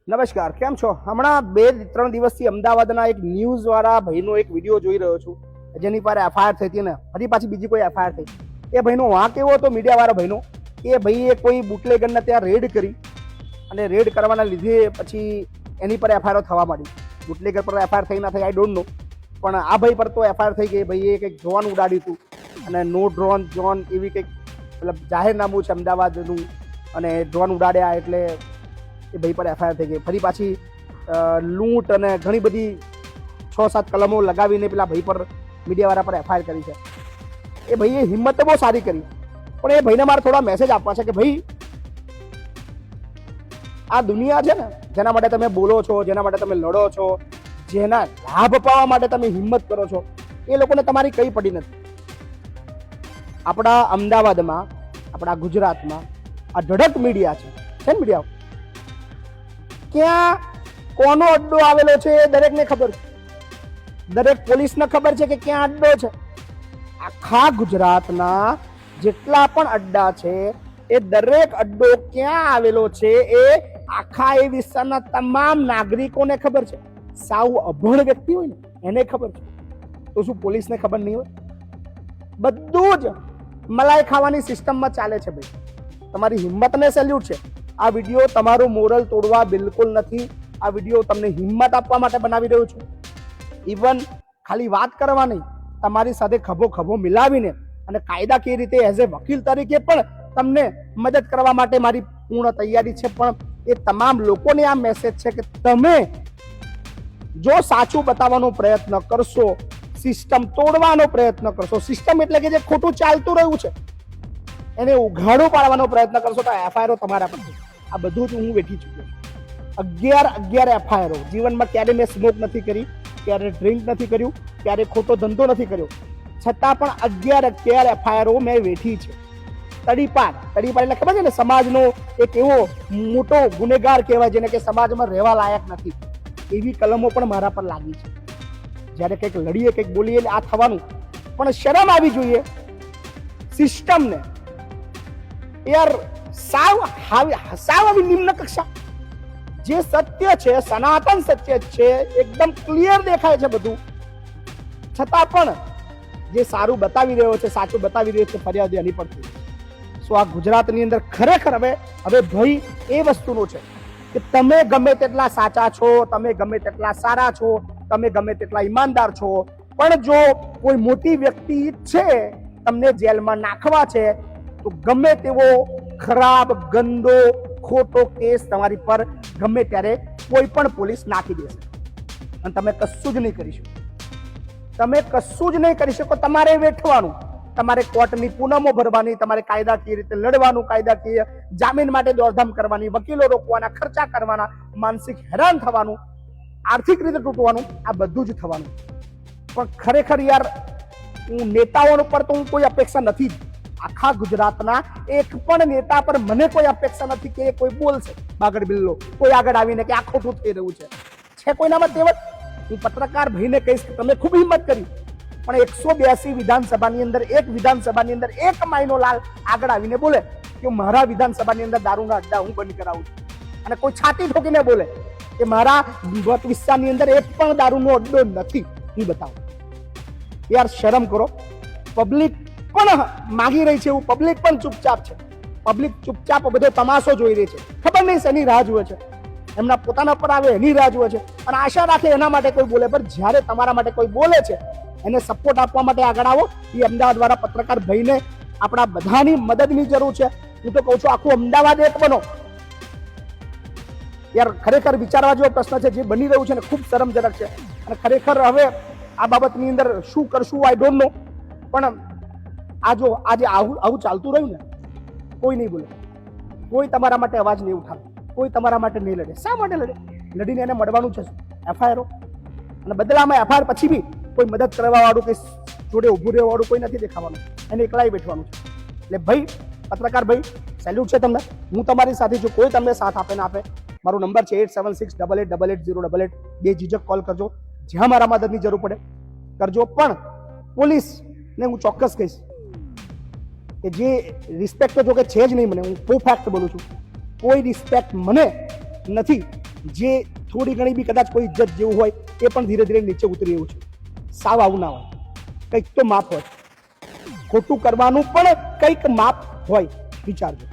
નમસ્કાર, કેમ છો? હમણાં 2-3 દિવસથી અમદાવાદના એક ન્યૂઝ વાળા ભાઈનો એક વિડીયો જોઈ રહ્યો છું, જેની પર એફઆઈઆર થઈ હતી ને ફરી પાછી બીજી કોઈ એફઆઈઆર થઈ. એ ભાઈનો વાંક એવો હતો, મીડિયા વાળા ભાઈનો, એ ભાઈએ કોઈ બુટલેગરને ત્યાં રેડ કરી અને રેડ કરવાના લીધે પછી એની પર એફઆઈઆર થવા માંડી. બુટલેગર પર એફઆઈઆર થઈ ના થઈ આઈ ડોન્ટ નો, પણ આ ભાઈ પર તો એફઆઈઆર થઈ ગઈ. ભાઈએ કંઈક ડ્રોન ઉડાડ્યું હતું અને નો ડ્રોન ઝોન એવી કંઈક મતલબ જાહેરનામું છે અમદાવાદનું, અને ડ્રોન ઉડાડ્યા એટલે એ ભાઈ પર એફઆઈઆર થઈ ગઈ. ફરી પાછી લૂંટ અને ઘણી બધી 6-7 કલમો લગાવીને પેલા ભાઈ પર મીડિયાવાળા પર એફઆઈઆર કરી છે. એ ભાઈએ હિંમત તો બહુ સારી કરી, પણ એ ભાઈને મારે થોડા મેસેજ આપવા છે કે ભાઈ, આ દુનિયા છે ને, જેના માટે તમે બોલો છો, જેના માટે તમે લડો છો, જેના લાભ પાવા માટે તમે હિંમત કરો છો, એ લોકોને તમારી કઈ પડી નથી. આપણા અમદાવાદમાં, આપણા ગુજરાતમાં આ ધડક મીડિયા છે ને મીડિયા, ક્યાં કોનો અડ્ડો આવેલો છે એ દરેકને ખબર છે. દરેક પોલીસને ખબર છે કે ક્યાં અડ્ડો છે. આખા ગુજરાતના જેટલા પણ અડ્ડા છે એ દરેક અડ્ડો ક્યાં આવેલો છે એ આખા એ વિસ્તારના તમામ નાગરિકોને ખબર છે. સાવ અભણ વ્યક્તિ હોય ને એને ખબર છે, તો શું પોલીસને ખબર નહીં હોય? બધું જ મલાઈ ખાવાની સિસ્ટમમાં ચાલે છે. ભાઈ, તમારી હિંમતને સેલ્યુટ છે. આ વિડીયો તમારું મોરલ તોડવા બિલકુલ નથી. આ વિડીયો તમને હિંમત આપવા માટે બનાવી રહ્યો છું. ઇવન ખાલી વાત કરવા નહીં, તમારી સાથે ખભો ખભો મિલાવીને અને કાયદાકીય રીતે એઝ એ વકીલ તરીકે પણ તમને મદદ કરવા માટે મારી પૂર્ણ તૈયારી છે. પણ એ તમામ લોકોને આ મેસેજ છે કે તમે જો સાચું બતાવવાનો પ્રયત્ન કરશો, સિસ્ટમ તોડવાનો પ્રયત્ન કરશો, સિસ્ટમ એટલે કે જે ખોટું ચાલતું રહ્યું છે એને ઉઘાડું પાડવાનો પ્રયત્ન કરશો તો એફઆઈઆર તમારા પર. આ બધું જ હું વેઠી ચૂક્યો છું. 11 એફઆઈઆર. જીવનમાં ક્યારે મેં સ્મોક નથી કરી, ક્યારે ડ્રિંક નથી કર્યું, ક્યારે ખોટો ધંધો નથી કર્યો, છતાં પણ 11 એફઆઈઆર મેં વેઠી છે. તડીપાર એટલે ખબર છે ને, સમાજનો એક એવો મોટો ગુનેગાર કહેવાય જેને કે સમાજમાં રહેવા લાયક નથી, એવી કલમો પણ મારા પર લાગી છે. જ્યારે કંઈક લડીએ, કંઈક બોલીએ એટલે આ થવાનું, પણ શરમ આવી જોઈએ સિસ્ટમને. યાર, સાવ આવી નિમ્ન કક્ષા. જે સત્ય છે, સનાતન સત્ય છે, એકદમ ક્લિયર દેખાય છે બધું, છતાં પણ જે સારું બતાવી રહ્યો છે, સાચું બતાવી રહ્યો છે, ફરિયાદ એની પર થઈ. સો આ ગુજરાતની અંદર ખરેખર હવે ભાઈ એ વસ્તુનું છે કે તમે ગમે તેટલા સાચા છો, તમે ગમે તેટલા સારા છો, તમે ગમે તેટલા ઈમાનદાર છો, પણ જો કોઈ મોટી વ્યક્તિ છે તમને જેલમાં નાખવા છે, તો ગમે તેવો ખરાબ, ગંદો, ખોટો કેસ તમારી પર ગમે ત્યારે કોઈ પણ પોલીસ નાખી દેશે અને તમે કશું જ નહીં કરી શકો. તમે કશું જ નહીં કરી શકો. તમારે વેઠવાનું, તમારે કોર્ટની પૂનમો ભરવાની, તમારે કાયદાકીય રીતે લડવાનું, કાયદાકીય જામીન માટે દોડધામ કરવાની, વકીલો રોકવાના, ખર્ચા કરવાના, માનસિક હેરાન થવાનું, આર્થિક રીતે તૂટવાનું, આ બધું જ થવાનું. પણ ખરેખર યાર, હું નેતાઓ પર તો હું કોઈ અપેક્ષા નથી જ. આખા ગુજરાતના એક પણ નેતા પર મને કોઈ અપેક્ષા નથી કે કોઈ બોલશે બાગડ બિલ્લો, કોઈ આગળ આવીને કે આ ખોટું થઈ રહ્યું છે કોઈનામાં તેવત. હું પત્રકાર ભાઈને કહીશ કે તમે ખૂબ હિંમત કરી, પણ 182 વિધાનસભાની અંદર, એક વિધાનસભાની અંદર એક માયનો લાલ આગળ આવીને બોલે કે મારા વિધાનસભાની અંદર દારૂના અડ્ડા હું બંધ કરાવું છું, અને કોઈ છાતી ઠોકીને બોલે કે મારા મત વિસ્તારની અંદર એક પણ દારૂનો અડ્ડો નથી, હું બતાવું. યાર, શરમ કરો. પબ્લિક પણ માગી રહી છે એવું, પબ્લિક પણ ચૂપચાપ છે. પબ્લિક ચૂપચાપ બધો તમાશો જોઈ રહી છે. ખબર નહીં શેની રાહ જુએ છે, એમના પોતાના પર આવે એની રાહ જુએ છે અને આશા રાખે એના માટે કોઈ બોલે. પણ જ્યારે તમારા માટે કોઈ બોલે છે, એને સપોર્ટ આપવા માટે આગળ આવો. એ અમદાવાદ વાળા પત્રકાર ભાઈને આપણા બધાની મદદની જરૂર છે. હું તો કહું છું, આખું અમદાવાદ એક બનો. યાર, ખરેખર વિચારવા જેવો પ્રશ્ન છે જે બની રહ્યું છે ને, ખૂબ શરમજનક છે. અને ખરેખર હવે આ બાબતની અંદર શું કરશું આઈ ડોન્ટ નો. પણ આજે આવું ચાલતું રહ્યું ને, કોઈ નહીં બોલે, કોઈ તમારા માટે અવાજ નહીં ઉઠાવે, કોઈ તમારા માટે નહીં લડે. શા માટે લડે? લડીને એને મળવાનું છે એફઆઈઆર, અને બદલામાં એફઆઈઆર પછી બી કોઈ મદદ કરવા વાળું, કે જોડે ઉભું રહેવા વાળું કોઈ નથી દેખાવાનું, એને એકલાય બેઠવાનું છે. એટલે ભાઈ, પત્રકાર ભાઈ, સેલ્યુટ છે તમને. હું તમારી સાથે છું. કોઈ તમને સાથ આપે ના આપે, મારો નંબર છે 8768888088. બે ઝીઝક કોલ કરજો. જ્યાં મારા મદદની જરૂર પડે કરજો. પણ પોલીસને હું ચોક્કસ કહીશ કે જે રિસ્પેક્ટ તો જો કે છે જ નહીં મને, હું ફેક્ટ બોલું છું, કોઈ રિસ્પેક્ટ મને નથી જે થોડી ઘણી બી કદાચ કોઈ ઇજ્જત જેવું હોય એ પણ ધીરે ધીરે નીચે ઉતરી રહ્યું છે. સાવ આવું ના હોય, કંઈક તો માપ હોય. ખોટું કરવાનું પણ કંઈક માપ હોય, વિચારજો.